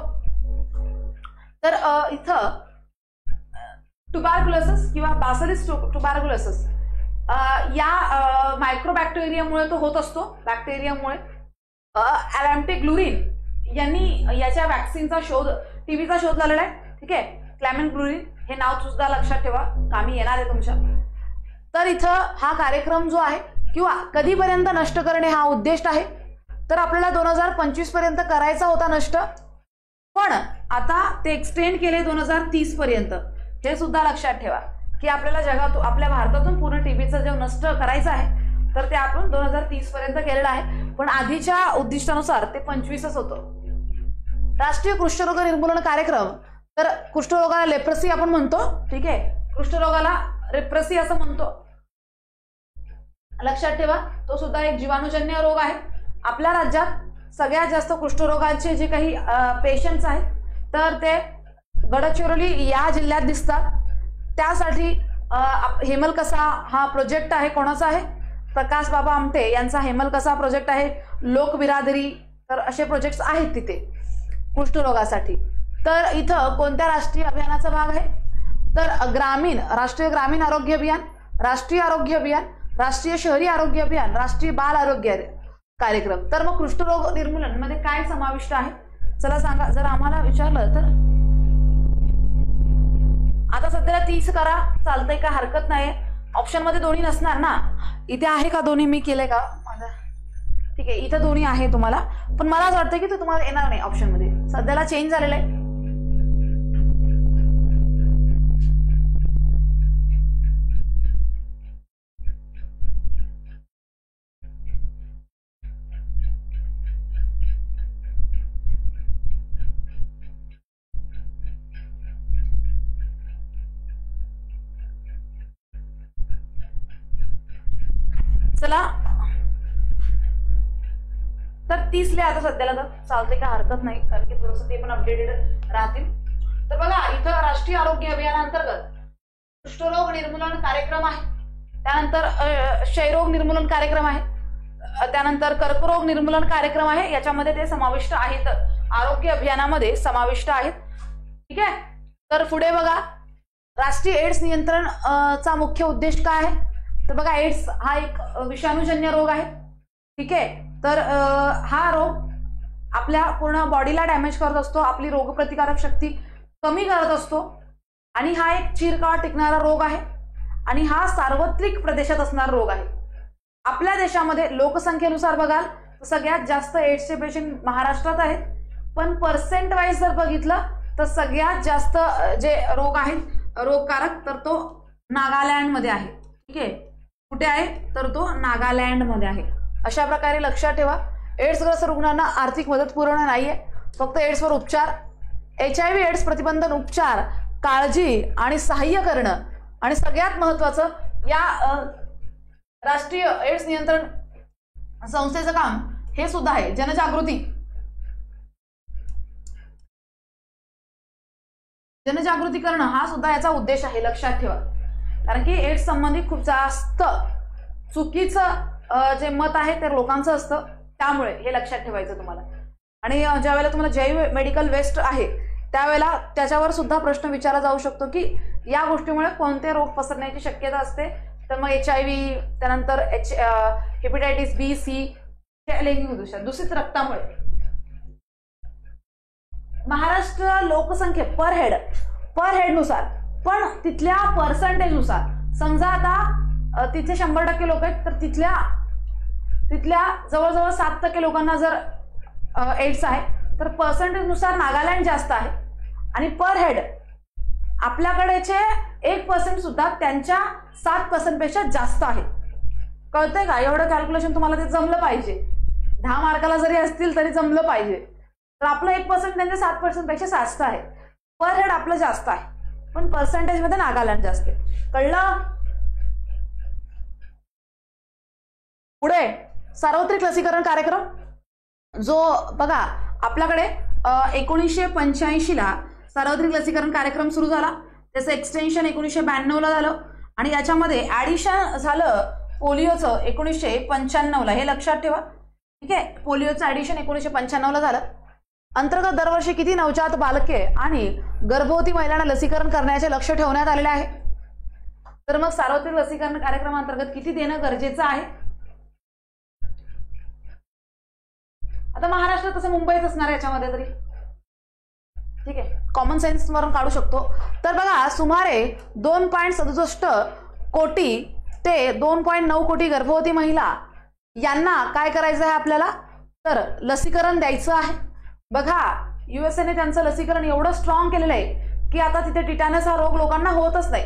Speaker 1: तर इथं ट्युबरक्युलोसिस किंवा बॅसिलस ट्युबरक्युलोसिस या मायक्रोबॅक्टेरियामुळे तो होत असतो. बॅक्टेरियामुळे ॲलॅम्टेग्लुरिन यांनी याच्या वॅक्सिनचा शोध टीबीचा शोध लावलेला आहे. ठीक आहे. क्लॅमेंग्लुरिन हे नाव सुद्धा लक्षात ठेवा, कामी येणार आहे तुमच्या. तर इथं हा कार्यक्रम जो आहे किंवा कधीपर्यंत नष्ट करणे हा उद्दिष्ट आहे तर आपल्याला 2025 पर्यंत करायचा होता नष्ट, पण आता ते एक्सटेंड केले 2030 पर्यंत. हे सुद्धा लक्षात ठेवा की आपल्याला जगातून आपल्या भारतातून पूर्ण टीबीचं जे नष्ट करायचं आहे तर ते आपण 2030 पर्यंत केलेलं आहे, पण आधीच्या उद्दिष्टानुसार ते 25च होतं. राष्ट्रीय कुष्ठरोग निर्मूलन कार्यक्रम. तर कुष्ठरोगाला लेप्रसी आपण म्हणतो. ठीक आहे. कुष्ठरोगाला लेप्रसी असं म्हणतो. लक्षात ठेवा तो सुद्धा एक जीवाणूजन्य रोग आहे. आपल्या राज्यात सगळ्यात जास्त कुष्ठरोगाचे जे काही पेशंट्स आहेत तर ते गडचिरोली या जिल्ह्यात दिसतात. त्यासाठी हेमलकसा हा प्रोजेक्ट आहे. कोणाचा आहे? प्रकाश बाबा आमटे यांचा हेमलकसा प्रोजेक्ट आहे. लोक बिरादरी तर असे प्रोजेक्ट्स आहेत तिथे कुष्ठरोगासाठी. तर इथं कोणत्या राष्ट्रीय अभियानाचा भाग आहे तर राष्ट्रीय ग्रामीण आरोग्य अभियान, राष्ट्रीय आरोग्य अभियान, राष्ट्रीय शहरी आरोग्य अभियान, राष्ट्रीय बाल आरोग्य कार्यक्रम. तर मग कुष्ठरोग निर्मूलन मध्ये काय समाविष्ट आहे चला सांगा. जर आम्हाला विचारलं तर आता सध्याला 30 करा चालतंय का, हरकत नाही. ऑप्शन मध्ये दोन्ही नसणार ना. इथे आहे का दोन्ही मी केलंय का माझं? ठीक आहे. इथं दोन्ही आहे तुम्हाला, पण मला असं वाटतं की ते तुम्हाला येणार नाही ऑप्शन मध्ये. सध्याला चेंज झालेलं आहे. चला तर 30 लिहा आता सध्याला, तर चालते का हरकत नाही, कारण की थोडंसं ते पण अपडेटेड राहतील. तर बघा इथं राष्ट्रीय आरोग्य अभियानांतर्गत कुष्ठरोग निर्मूलन कार्यक्रम आहे. त्यानंतर क्षयरोग निर्मूलन कार्यक्रम आहे. त्यानंतर कर्करोग निर्मूलन कार्यक्रम आहे. याच्यामध्ये ते समाविष्ट आहेत, आरोग्य अभियानामध्ये समाविष्ट आहेत. ठीक आहे. तर पुढे बघा राष्ट्रीय एड्स नियंत्रण चा मुख्य उद्देश काय आहे तर बघा एड्स हा एक विषाणूजन्य रोग आहे. ठीक आहे. तर हा रोग आपल्या पूर्ण बॉडीला डॅमेज करत असतो, आपली रोगप्रतिकारक शक्ती कमी करत असतो आणि हा एक चिरकाळ टिकणारा रोग आहे आणि हा सार्वत्रिक प्रदेशात असणारा रोग आहे. आपल्या देशामध्ये लोकसंख्येनुसार बघाल तर सगळ्यात जास्त एड्सचे पेशंट महाराष्ट्रात आहेत, पण पर्सेंट वाईज जर बघितलं तर सगळ्यात जास्त जे रोग आहेत रोगकारक तर तो नागालँडमध्ये आहे. ठीक आहे. कुठे आहे तर तो नागालँडमध्ये आहे. अशा प्रकारे लक्षात ठेवा एड्सग्रस्त रुग्णांना आर्थिक मदत पुरवणं नाहीये, फक्त एड्सवर उपचार, HIV एड्स प्रतिबंधन उपचार, काळजी आणि सहाय्य करणं आणि सगळ्यात महत्त्वाचं या राष्ट्रीय एड्स नियंत्रण संस्थेचं काम हे सुद्धा आहे जनजागृती. जनजागृती करणं हा सुद्धा याचा उद्देश आहे, लक्षात ठेवा. कारण की एड्स संबंधी खूप जास्त चुकीचं जे मत आहे ते लोकांचं असतं, त्यामुळे हे लक्षात ठेवायचं तुम्हाला. आणि ज्या वेळेला तुम्हाला जैव मेडिकल वेस्ट आहे त्यावेळेला त्याच्यावर सुद्धा प्रश्न विचारला जाऊ शकतो की या गोष्टीमुळे कोणते रोग पसरण्याची शक्यता असते. तर मग HIV, त्यानंतर हेपॅटायटिस B, C, लैंगिक प्रदूषण, दूषित रक्तामुळे. महाराष्ट्र लोकसंख्ये पर हेड नुसार, पण तिथल्या पर्सेंटेज नुसार, समजा आता तिथे 100% लोक आहेत तर तिथल्या जवळजवळ 7% लोकांना जर एड्स आहे तर पर्सेंटेज नुसार नागालँड जास्त आहे. आणि पर हेड आपल्याकडेचे 1% सुद्धा त्यांच्या 7% पेक्षा जास्त आहे. कळतंय का? एवढं कॅल्क्युलेशन तुम्हाला ते जमलं पाहिजे. 10 मार्काला जरी असतील तरी जमलं पाहिजे. तर आपलं 1% त्यांच्या 7% पेक्षा जास्त आहे. पर हेड आपलं जास्त आहे, पण पर्सेंटेज मध्ये नागालँड जास्त आहे. कळलं? पुढे सार्वत्रिक लसीकरण कार्यक्रम, जो बघा आपल्याकडे 1985 ला सार्वत्रिक लसीकरण कार्यक्रम सुरू झाला. त्याचं एक्सटेन्शन 1992 ला झालं आणि याच्यामध्ये ऍडिशन झालं पोलिओचं 1995 ला. हे लक्षात ठेवा, ठीक आहे. पोलिओचं ऍडिशन 1995 ला झालं. अंतर्गत दरवर्षी किती नवजात बालके आणि गर्भवती महिलांना लसीकरण करण्याचे लक्ष ठेवण्यात आलेले आहे. तर मग सार्वत्रिक लसीकरण कार्यक्रमांतर्गत किती देणं गरजेचं आहे? आता महाराष्ट्रात तसं मुंबईच असणार याच्यामध्ये तरी, ठीक आहे. कॉमन सेन्स वरून काढू शकतो. तर बघा सुमारे 2.67 कोटी ते 2.9 कोटी गर्भवती महिला यांना काय करायचं आहे आपल्याला? तर लसीकरण द्यायचं आहे. बघा USA ने त्यांचं लसीकरण एवढं स्ट्रॉंग केलेलं आहे की आता तिथे टिटॅनस हा रोग लोकांना होतच नाही.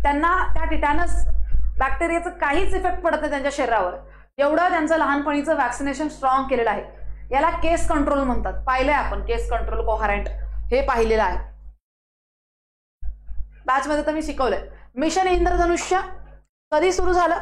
Speaker 1: त्यांना त्या टिटॅनस बॅक्टेरियाचं काहीच इफेक्ट पडत नाही त्यांच्या शरीरावर. एवढं त्यांचं लहानपणीचं वॅक्सिनेशन स्ट्रॉंग केलेलं आहे. याला केस कंट्रोल म्हणतात. पाहिलंय आपण केस कंट्रोल कोहरेंट, हे पाहिलेलं आहे. बॅच मध्ये तर मी शिकवलंय. मिशन इंद्रधनुष्य कधी सुरू झालं?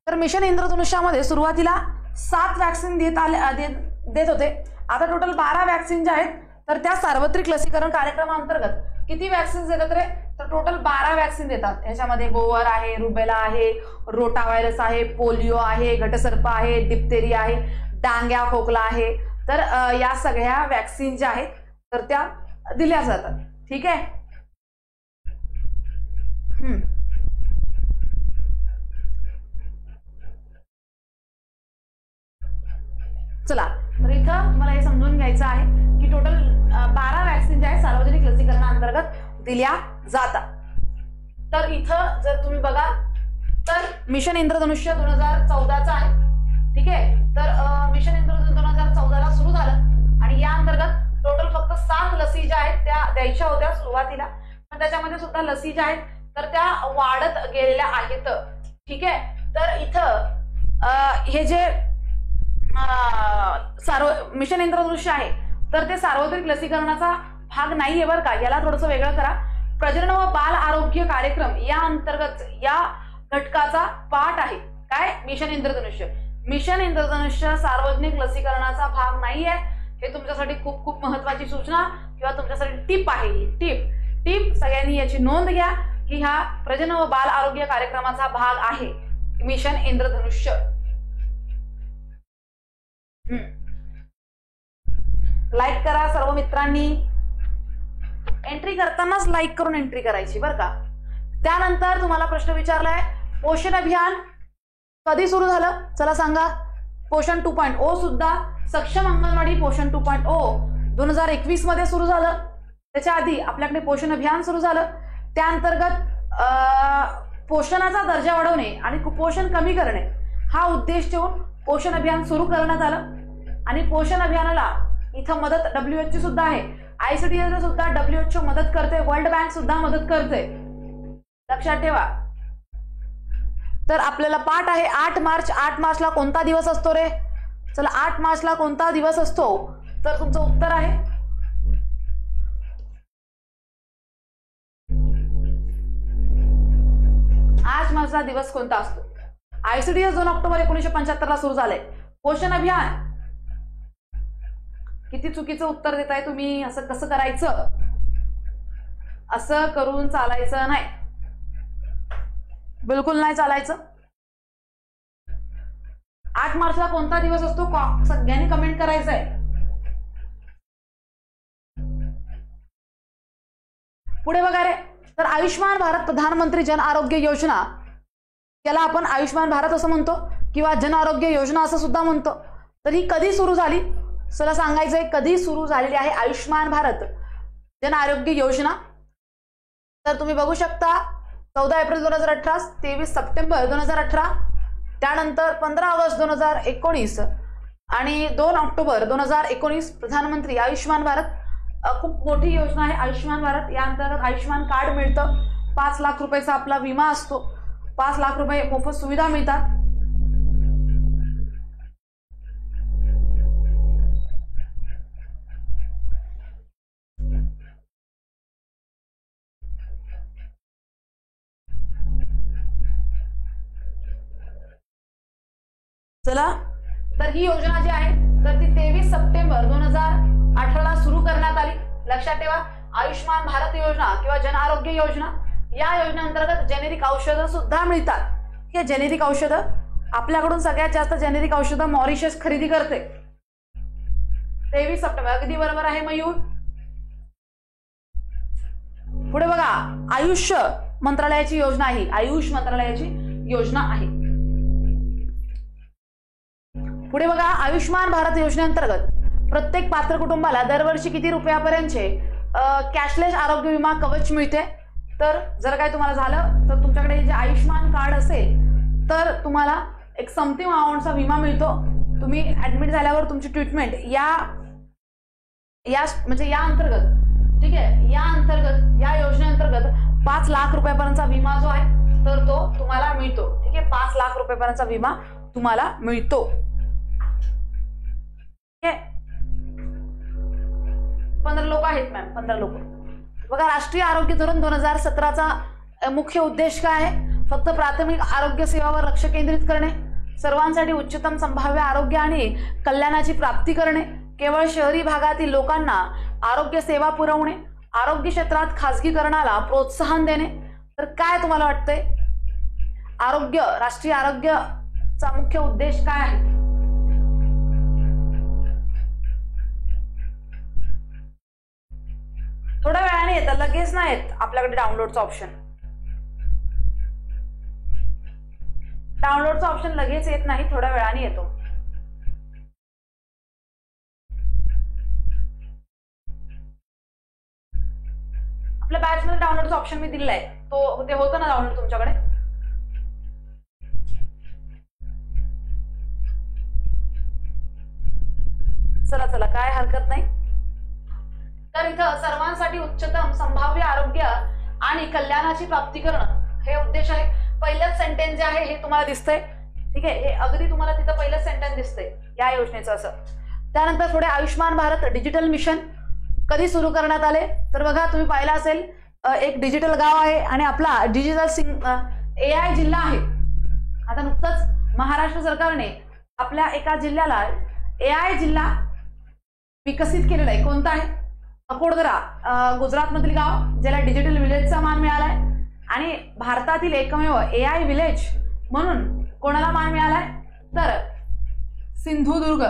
Speaker 1: तर मिशन इंद्रधनुष्यामध्ये सुरुवातीला 7 वॅक्सिन देत होते. आता टोटल 12 वॅक्सिन ज्या आहेत तर त्या सार्वत्रिक लसीकरण कार्यक्रमाअंतर्गत किती वॅक्सिन देतात रे? तर टोटल 12 वॅक्सिन देतात. याच्यामध्ये गोवर आहे, रुबेला आहे, रोटा व्हायरस आहे, पोलिओ आहे, घटसर्प आहे, डिप्थेरिया आहे, डांग्या खोकला आहे. तर या सगळ्या वॅक्सिन ज्या आहेत तर त्या दिल्या जातात, ठीक आहे. चला, तर इथं मला हे समजून घ्यायचं आहे की टोटल 12 वॅक्सिन ज्या आहेत सार्वजनिक लसीकरणाअंतर्गत दिल्या जातात. तर इथं जर तुम्ही बघा तर मिशन इंद्रधनुष्य 2014चं आहे, ठीक आहे. तर मिशन इंद्रधनुष्य 2014 ला सुरू झालं आणि या अंतर्गत टोटल फक्त 7 लसी ज्या आहेत त्या द्यायच्या होत्या सुरुवातीला, पण त्याच्यामध्ये सुद्धा लसी ज्या आहेत तर त्या वाढत गेलेल्या आहेत, ठीक आहे. तर इथं हे जे मिशन इंद्रधनुष्य आहे तर ते सार्वत्रिक लसीकरणाचा भाग नाहीये बरं का. याला थोडंसं वेगळं करा. प्रजनन व बाल आरोग्य कार्यक्रम या अंतर्गत या घटकाचा पार्ट आहे. काय? मिशन इंद्रधनुष्य. मिशन इंद्रधनुष्य सार्वजनिक लसीकरणाचा भाग नाहीये. हे तुमच्यासाठी खूप खूप महत्वाची सूचना किंवा तुमच्यासाठी टिप आहे. ही टिप सगळ्यांनी याची नोंद घ्या की हा प्रजनन व बाल आरोग्य कार्यक्रमाचा भाग आहे मिशन इंद्रधनुष्य. लाईक करा सर्व मित्रांनी. एंट्री करतानाच लाईक करून एंट्री करायची बरं का. त्यानंतर तुम्हाला प्रश्न विचारलाय पोषण अभियान कधी सुरू झालं? चला सांगा. पोषण 2.0 सुद्धा सक्षम अंगणवाडी पोषण 2.0 2021 मध्ये सुरू झालं. त्याच्या आधी आपल्याकडे पोषण अभियान सुरू झालं. त्या अंतर्गत पोषणाचा दर्जा वाढवणे आणि कुपोषण कमी करणे हा उद्देश ठेवून पोषण अभियान सुरू करण्यात आलं. आणि पोषण अभियानाला इथं मदत WHO सुद्धा आहे. ICDS सुद्धा WHO मदत करते, वर्ल्ड बँक सुद्धा मदत करते, लक्षात ठेवा. तर आपल्याला पाठ आहे 8 मार्च. 8 मार्चला कोणता दिवस असतो रे? चला 8 मार्चला कोणता दिवस असतो? तर तुमचं उत्तर आहे 8 मार्चला दिवस कोणता असतो? ICDS 2 ऑक्टोबर 1975 ला सुरू झालंय. पोषण अभियान किती चुकीचं उत्तर देताय तुम्ही. असं कसं करायचं? असं करून चालायचं नाही, बिलकुल नाही चालायचं. 8 मार्चला कोणता दिवस असतो सगळ्यांनी कमेंट करायचं आहे. पुढे बघा रे, तर आयुष्मान भारत प्रधानमंत्री जन आरोग्य योजना, याला आपण आयुष्मान भारत असं म्हणतो किंवा जन आरोग्य योजना असं सुद्धा म्हणतो. तर ही कधी सुरू झाली, चला सांगायचंय कधी सुरू झालेली आहे आयुष्मान भारत जन आरोग्य योजना. तर तुम्ही बघू शकता 14 एप्रिल 2018, 23 सप्टेंबर 2018, त्यानंतर 15 ऑगस्ट 2019 आणि 2 ऑक्टोबर 2019 प्रधानमंत्री आयुष्मान भारत. खूप मोठी योजना आहे आयुष्मान भारत. या अंतर्गत आयुष्मान कार्ड मिळतं, 5 लाख रुपयाचा आपला विमा असतो, 5 लाख रुपये मोफत सुविधा मिळतात. चला, तर ही योजना जी आहे तर ती 23 सप्टेंबर 2018 सुरू करण्यात आली. लक्षात ठेवा, आयुष्मान भारत योजना किंवा जन आरोग्य योजना, या योजनेअंतर्गत जेनेरिक औषधं सुद्धा मिळतात. हे जेनेरिक औषधं, आपल्याकडून सगळ्यात जास्त जेनेरिक औषधं मॉरिशस खरेदी करते. 23 सप्टेंबर, अगदी बरोबर आहे मयूर. पुढे बघा, आयुष मंत्रालयाची योजना आहे, आयुष मंत्रालयाची योजना आहे. पुढे बघा, आयुष्मान भारत योजनेअंतर्गत प्रत्येक पात्र कुटुंबाला दरवर्षी किती रुपयापर्यंतचे कॅशलेस आरोग्य विमा कवच मिळते. तर जर काय तुम्हाला झालं तर तुमच्याकडे जे आयुष्मान कार्ड असेल तर तुम्हाला एक समथिंग अमाऊंटचा विमा मिळतो. तुम्ही ऍडमिट झाल्यावर तुमची ट्रीटमेंट या म्हणजे या अंतर्गत, ठीक आहे, या अंतर्गत, या योजनेअंतर्गत 5 लाख रुपयापर्यंतचा विमा जो आहे तर तो तुम्हाला मिळतो. ठीक आहे, 5 लाख रुपयापर्यंतचा विमा तुम्हाला मिळतो. 15 लोक आहेत मॅम, 15 लोक. बघा, राष्ट्रीय आरोग्य धोरण 2017चा मुख्य उद्देश काय आहे? फक्त प्राथमिक आरोग्य सेवावर लक्ष केंद्रित करणे, सर्वांसाठी उच्चतम संभाव्य आरोग्य आणि कल्याणाची प्राप्ती करणे, केवळ शहरी भागातील लोकांना आरोग्य सेवा पुरवणे, आरोग्य क्षेत्रात खासगीकरणाला प्रोत्साहन देणे. तर काय तुम्हाला वाटतंय, आरोग्य, राष्ट्रीय आरोग्यचा मुख्य उद्देश काय आहे? थोड्या वेळाने येतं, लगेच नाही येत आपल्याकडे डाउनलोडचा ऑप्शन. डाउनलोडचा ऑप्शन लगेच येत नाही, थोड्या वेळाने येतो. आपल्या बॅच मध्ये डाउनलोडचा ऑप्शन मी दिलाय, तो ते होतं ना डाउनलोड तुमच्याकडे. चला चला, काय हरकत नाही. तर इथं सर्वांसाठी उच्चतम संभाव्य आरोग्य आणि कल्याणाची प्राप्ती करणं हे उद्देश आहे. पहिलंच सेंटेन्स जे आहे हे तुम्हाला दिसतंय, ठीक आहे, हे अगदी तुम्हाला तिथं पहिलंच सेंटेन्स दिसतंय या योजनेचं असं. त्यानंतर पुढे आयुष्मान भारत डिजिटल मिशन कधी सुरू करण्यात आले? तर बघा, तुम्ही पाहिलं असेल, एक डिजिटल गाव आहे आणि आपला डिजिटल AI जिल्हा आहे. आता नुकतंच महाराष्ट्र सरकारने आपल्या एका जिल्ह्याला AI जिल्हा विकसित केलेला आहे. कोणता आहे? अकोडदरा, गुजरात मधील गाव, ज्याला डिजिटल विलेजचा मान मिळालाय. आणि भारतातील एकमेव AI विलेज म्हणून कोणाला मान मिळालाय? तर सिंधुदुर्ग.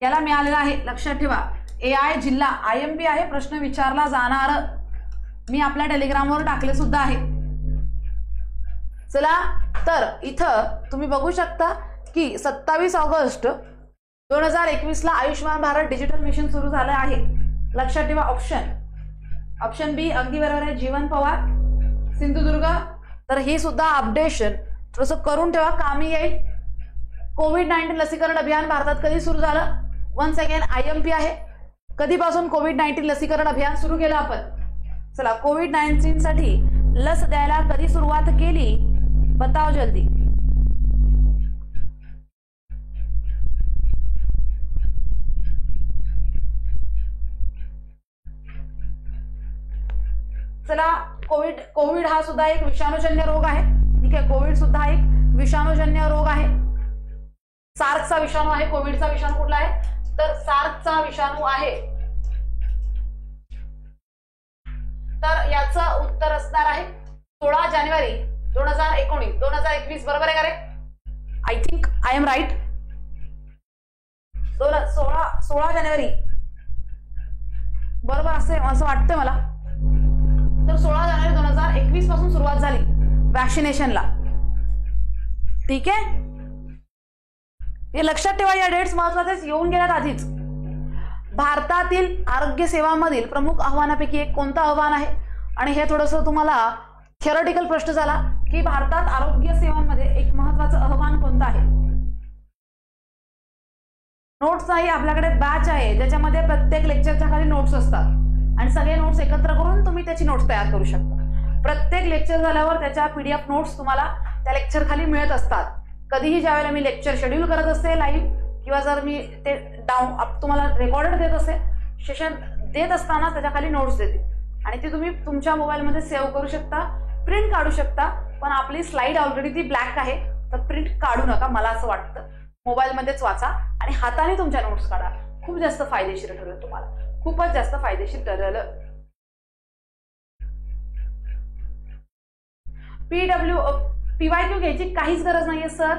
Speaker 1: याला मिळालेला आहे. लक्षात ठेवा, AI जिल्हा, IMP आहे, प्रश्न विचारला जाणार. मी आपल्या टेलिग्रामवर टाकले सुद्धा आहे. चला, तर इथं तुम्ही बघू शकता की 27 ऑगस्ट 2021 ला आयुष्मान भारत डिजिटल मिशन सुरू झालं आहे. लक्षात ठेवा, ऑप्शन बी अगदी बरोबर आहे, जीवन पवार, सिंधुदुर्ग. तर ही सुद्धा अपडेशन थोडंसं करून ठेवा, कामी येईल. कोविड-19 लसीकरण अभियान भारतात कधी सुरू झालं? वन्स अगेन IMP आहे. कधीपासून कोविड-19 लसीकरण अभियान सुरू केलं आपण? चला, कोविड-19 साठी लस द्यायला कधी सुरुवात केली? बताओ जल्दी. चला, कोविड हा सुद्धा एक विषाणूजन्य रोग आहे. ठीक आहे, कोविड सुद्धा एक विषाणूजन्य रोग आहे. सार्सचा विषाणू आहे. कोविडचा विषाणू कुठला आहे? तर सार्कचा विषाणू आहे, तर याचं उत्तर असणार आहे 16 जानेवारी 2019 बरोबर आहे का रे? I think I am right. 16 जानेवारी बरोबर असं वाटतंय मला. तर 16 जानेवारी 2021 पासून सुरुवात झाली वॅक्सिनेशनला. ठीक आहे, हे लक्षात ठेवा. या डेट्स महत्वाचे येऊन गेल्यात आधीच. भारतातील आरोग्य सेवांमधील प्रमुख आव्हानापैकी एक कोणतं आव्हान आहे? आणि हे थोडंसं तुम्हाला थिअरॉटिकल प्रश्न झाला की भारतात आरोग्य सेवांमध्ये एक महत्वाचं आव्हान कोणतं आहे? नोट्स नाही, आपल्याकडे बॅच आहे ज्याच्यामध्ये प्रत्येक लेक्चरच्या खाली नोट्स असतात आणि सगळे नोट्स एकत्र करून तुम्ही त्याची नोट्स तयार करू शकता. प्रत्येक लेक्चर झाल्यावर त्याच्या PDF नोट्स तुम्हाला त्या लेक्चर खाली मिळत असतात. कधीही ज्यावेळेला मी लेक्चर शेड्यूल करत असते लाईव्ह, किंवा जर मी ते तुम्हाला रेकॉर्डेड देत असेल, सेशन देत असताना त्याच्या खाली नोट्स देते आणि ती तुम्ही तुमच्या मोबाईलमध्ये सेव्ह करू शकता, प्रिंट काढू शकता. पण आपली स्लाइड ऑलरेडी ती ब्लॅक आहे, तर प्रिंट काढू नका. मला असं वाटतं मोबाईलमध्येच वाचा आणि हाताने तुमच्या नोट्स काढा. खूप जास्त फायदेशीर ठरेल, तुम्हाला खूपच जास्त फायदेशीर ठरेल. PYQ घ्यायची काहीच गरज नाहीये सर,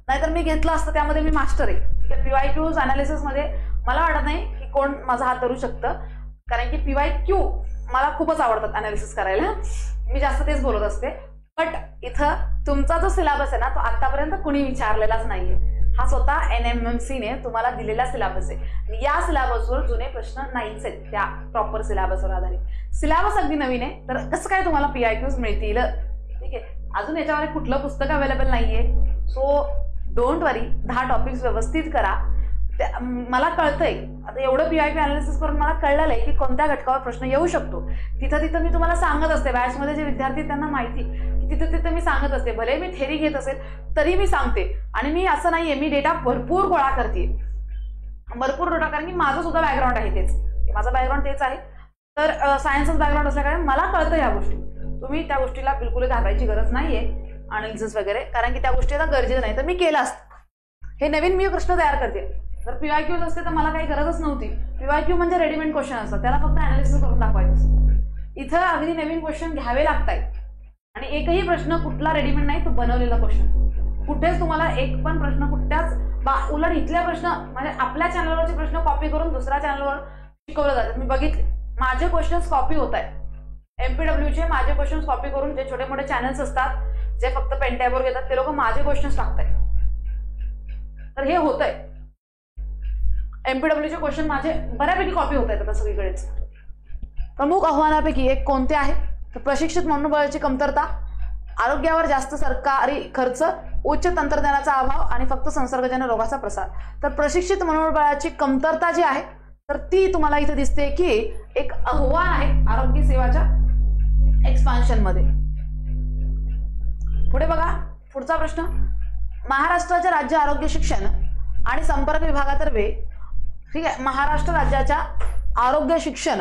Speaker 1: नाहीतर मी घेतलं असतं, त्यामध्ये मी मास्टर आहे. PYQs अनालिसिस मध्ये मला वाटत नाही की कोण माझा हात धरू शकतं, कारण की PYQ मला खूपच आवडतात अनालिसिस करायला. मी जास्त तेच बोलत असते. बट इथं तुमचा जो सिलेबस आहे ना, तो आतापर्यंत कुणी विचारलेलाच नाहीये. हा स्वतः NMMC ने तुम्हाला दिलेला सिलेबस आहे. या सिलेबसवर जुने प्रश्न नाहीच आहेत, त्या प्रॉपर सिलेबसवर आधारित. सिलेबस अगदी नवीन आहे, तर कसं काय तुम्हाला PYQs मिळतील? ठीक आहे, अजून याच्यावर कुठलं पुस्तक अवेलेबल नाहीये. सो डोंट वरी, 10 टॉपिक्स व्यवस्थित करा. मला कळतंय आता एवढं PYQ अनालिसिस करून मला कळलेलं आहे की कोणत्या घटकावर प्रश्न येऊ शकतो. तिथं मी तुम्हाला सांगत असते. बॅचमध्ये जे विद्यार्थी त्यांना माहिती की तिथं मी सांगत असते. भले मी थेरी घेत असेल तरी मी सांगते. आणि मी असं नाहीये, मी डेटा भरपूर गोळा करते, भरपूर डेटा, कारण की माझं सुद्धा बॅकग्राऊंड आहे तेच, माझं बॅकग्राऊंड तेच आहे. तर सायन्सच बॅकग्राऊंड असल्यामुळे मला कळतं या गोष्टी. तुम्ही त्या गोष्टीला बिलकुल घाबरायची गरज नाहीये, अनालिसिस वगैरे, कारण की त्या गोष्टी आता गरजेचं नाही. तर मी केलं असतं. हे नवीन मी प्रश्न तयार करते. जर PYQs असते तर मला काही गरजच नव्हती. PYQ म्हणजे रेडीमेड क्वेश्चन असतात, त्याला फक्त अनालिसिस करून दाखवायचं असतं. इथं अगदी नवीन क्वेश्चन घ्यावे लागतात आणि एकही प्रश्न कुठला रेडीमेड नाही, तो बनवलेला क्वेश्चन. कुठेच तुम्हाला एक पण प्रश्न कुठल्याच उलट इथल्या प्रश्न म्हणजे आपल्या चॅनलवरचे प्रश्न कॉपी करून दुसऱ्या चॅनलवर शिकवलं जातात. मी बघितले, माझे क्वेश्चन्स कॉपी होत आहेत. MPWचे माझे क्वेश्चन्स कॉपी करून जे छोटे मोठे चॅनल्स असतात जे फक्त पेन टॅबवर घेतात, ते लोक माझे क्वेश्चन्स टाकतायत. तर हे होत आहे. MPWचे क्वेश्चन माझे बऱ्यापैकी कॉपी होत आहेत आता सगळीकडेच. प्रमुख आव्हानापैकी एक कोणते आहे? तर प्रशिक्षित मनोबळाची कमतरता, आरोग्यावर जास्त सरकारी खर्च, उच्च तंत्रज्ञानाचा अभाव आणि फक्त संसर्गजन्य रोगाचा प्रसार. तर प्रशिक्षित मनोबळाची कमतरता जी आहे तर ती तुम्हाला इथे दिसते की एक आव्हान आहे आरोग्य सेवाच्या एक्सपान्शन मध्ये. पुढे बघा, पुढचा प्रश्न. महाराष्ट्राच्या राज्य आरोग्य शिक्षण आणि संपर्क विभागातर्फे, ठीक आहे, महाराष्ट्र राज्याच्या आरोग्य शिक्षण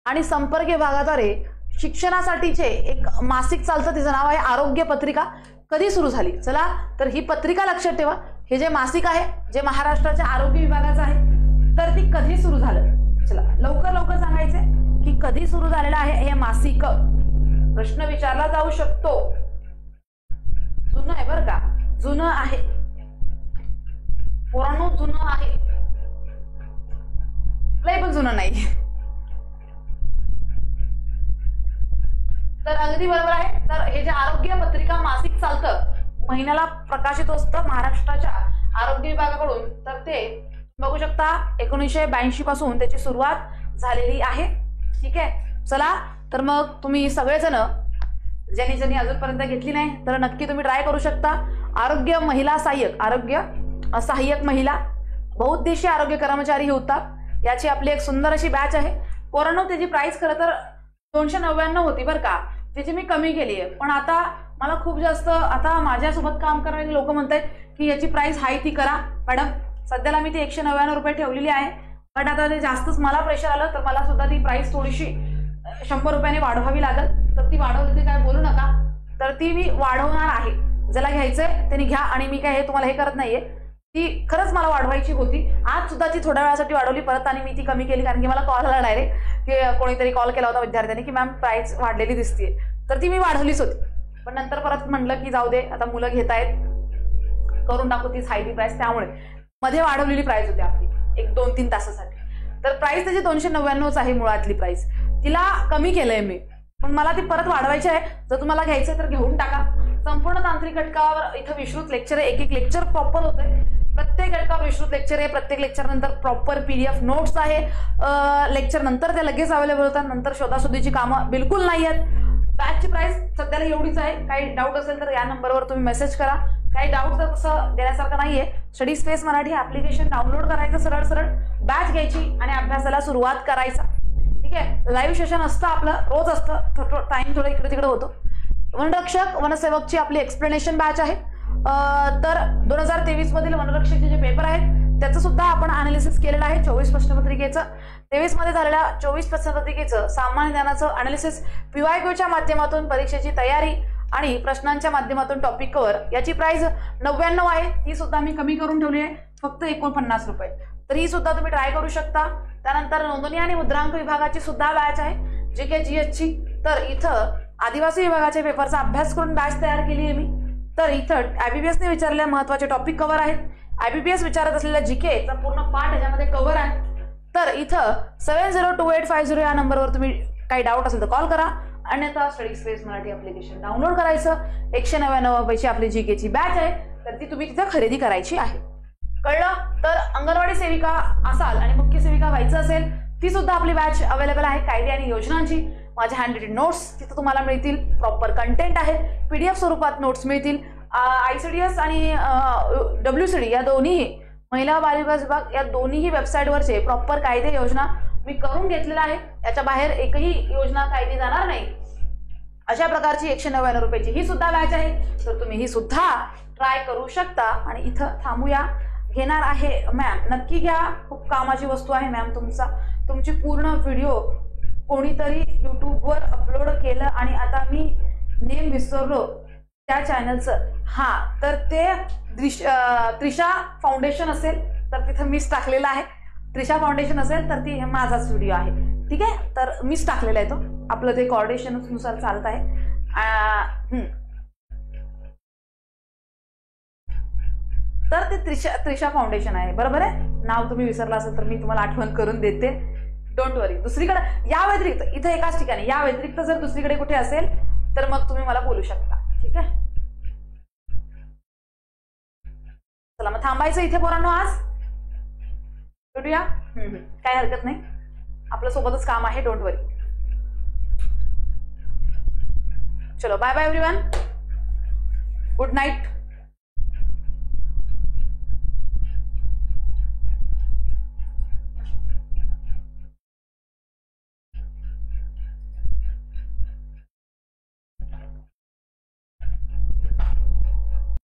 Speaker 1: आणि संपर्क विभागाद्वारे शिक्षणासाठीचे एक मासिक चालतं, तिचं नाव आहे आरोग्य पत्रिका. कधी सुरू झाली? चला, तर ही पत्रिका लक्षात ठेवा. हे जे मासिक आहे जे महाराष्ट्राच्या आरोग्य विभागाचं आहे, तर ती कधी सुरू झालं? चला लवकर सांगायचंय की कधी सुरू झालेलं आहे हे मासिक. प्रश्न विचारला जाऊ शकतो. जुनं आहे बरं का, जुनं आहे पोरांनो, जुनं आहे, लय पण जुनं नाही. तर अगदी बरोबर आहे. तर हे जे आरोग्य पत्रिका मासिक चालतं, महिन्याला प्रकाशित असतं महाराष्ट्राच्या आरोग्य विभागाकडून, तर ते बघू शकता 1982 पासून त्याची सुरुवात झालेली आहे. ठीक आहे, चला तर मग तुम्ही सगळेजण ज्यांनी अजूनपर्यंत घेतली नाही तर नक्की तुम्ही ट्राय करू शकता. आरोग्य महिला सहाय्यक, आरोग्य सहाय्यक महिला बहुउद्देशीय आरोग्य कर्मचारी होता, याची आपली एक सुंदर अशी बॅच आहे. पोरांनो, त्याची प्राइस खरं तर 299 होती बरं का, त्याची मी कमी केली आहे. पण आता मला खूप जास्त, आता माझ्यासोबत काम करणारे लोक म्हणतात की याची प्राइस हाय ती करा. मॅडम, सध्याला मी ती 199 रुपये ठेवलेली आहे. पण आता ते जास्तच मला प्रेशर आलं तर मला सुद्धा ती प्राइस थोडीशी 100 रुपयाने वाढवावी लागेल. तर ती वाढवली ते काय बोलू नका, तर ती मी वाढवणार आहे. ज्याला घ्यायचंय त्यांनी घ्या. आणि मी काय हे तुम्हाला हे करत नाहीये, ती खरंच मला वाढवायची होती. आज सुद्धा ती थोड्या वेळासाठी वाढवली परत आणि मी ती कमी केली, कारण की मला कॉल आला डायरेक्ट की कोणीतरी कॉल केला होता विद्यार्थ्यांनी की मॅम प्राइस वाढलेली दिसतीये, तर ती मी वाढवलीच होती. पण नंतर परत म्हणलं की जाऊ दे, आता मुलं घेतायत, करून टाकू तीच हाय ती प्राइस. त्यामुळे मध्ये वाढवलेली प्राइस होती आपली 1-2-3 तासासाठी. तर प्राइस त्याची 299च आहे मुळातली प्राइस. तिला कमी केलंय मी, पण मला ती परत वाढवायची आहे. जर तुम्हाला घ्यायचंय तर घेऊन टाका. संपूर्ण तांत्रिक घटकावर इथं विस्तृत लेक्चर आहे. एक लेक्चर प्रॉपर होतंय. प्रत्येक घटकावर विस्तृत लेक्चर आहे. प्रत्येक लेक्चर नंतर प्रॉपर PDF नोट्स आहे. लेक्चर नंतर ते लगेच अवेलेबल होतात. नंतर शोधाशोधीची कामं बिलकुल नाही आहेत. बॅचची प्राइस सध्याला एवढीच आहे. काही डाऊट असेल तर या नंबरवर तुम्ही मेसेज करा. काही डाऊट तर तसं देण्यासारखं नाहीये. Study space Marathi application download करायचं, सरळ सरळ बॅच घ्यायची आणि अभ्यासाला सुरुवात करायचा. ठीक आहे. लाईव्ह सेशन असतं आपलं, रोज असतं. टाइम थोडं इकडे तिकडे होतो. वनरक्षक वनसेवकची आपली एक्सप्लेनेशन बॅच आहे. तर 2023 मधील वनरक्षकचे जे पेपर आहेत त्याचं सुद्धा आपण अनालिसिस केलेलं आहे. 24 प्रश्नपत्रिकेचं, 23 मध्ये झालेल्या 24 प्रश्नपत्रिकेचं सामान्य ज्ञानाचं अनालिसिस, PYQच्या माध्यमातून परीक्षेची तयारी आणि प्रश्नांच्या माध्यमातून टॉपिक कव्हर, याची प्राइस 99 आहे. ती सुद्धा मी कमी करून ठेवली आहे, फक्त 49 रुपये. तर ही सुद्धा तुम्ही ट्राय करू शकता. त्यानंतर नोंदणी आणि मुद्रांक विभागाची सुद्धा बॅच आहे, GK GH ची. तर इथं आदिवासी विभागाच्या पेपरचा अभ्यास करून बॅच तयार केली आहे मी. तर इथं IBPS ने विचारलेल्या महत्त्वाचे टॉपिक कव्हर आहेत. IBPS विचारत असलेल्या GK चा पूर्ण पाठ याच्यामध्ये कव्हर आहे. तर इथं 702850 या नंबरवर तुम्ही काही डाऊट असेल तर कॉल करा. अन्यथा study space Marathi application download करायचं. 199 रुपयाची आपली GK ची बॅच आहे, तर ती तुम्ही तिथं खरेदी करायची आहे. कळलं? तर अंगणवाडी सेविका असाल आणि मुख्य सेविका व्हायचं असेल, ती सुद्धा आपली बॅच अवेलेबल आहे. कायदे आणि योजनांची माझे हँड रिटन नोट्स तिथं तुम्हाला मिळतील. प्रॉपर कंटेंट आहे. PDF स्वरूपात नोट्स मिळतील. ICDS आणि WCD या दोन्ही महिला बाल विकास विभाग या दोन्हीही वेबसाईटवरचे प्रॉपर कायदे योजना मी करून घेतलेला आहे. याच्या बाहेर एकही योजना कायदी जाणार नाही अशा प्रकारची 199 रुपयाची ही सुद्धा बॅच आहे. तर तुम्ही ही सुद्धा ट्राय करू शकता. आणि इथं थांबूया. घेणार आहे मॅम, नक्की घ्या. खूप कामाची वस्तू आहे मॅम. तुमची पूर्ण व्हिडिओ कोणीतरी YouTubeवर अपलोड केलं आणि आता मी नेम विसरलो त्या चॅनलचं. हा, तर ते त्रिशा फाउंडेशन असेल तर तिथं मीच टाकलेला आहे. त्रिशा फाउंडेशन असेल तर ती माझाच व्हिडिओ आहे. ठीक आहे. तर मीच टाकलेला आहे तो. आपलं ते कोऑर्डिनेशन नुसार चालत आहे. तर ते त्रिशा फाउंडेशन आहे. बरोबर आहे. नाव तुम्ही विसरला असेल तर मी तुम्हाला आठवण करून देते. डोंट वरी. दुसरीकडे या व्यतिरिक्त इथं एकाच ठिकाणी या व्यतिरिक्त जर दुसरीकडे कुठे असेल तर मग तुम्ही मला बोलू शकता. ठीक आहे. चला मग थांबायचं इथे पोरांनो. आज भेटूया. काय हरकत नाही. आपल्या सोबतच काम आहे. Don't worry. चलो bye bye everyone. Good night.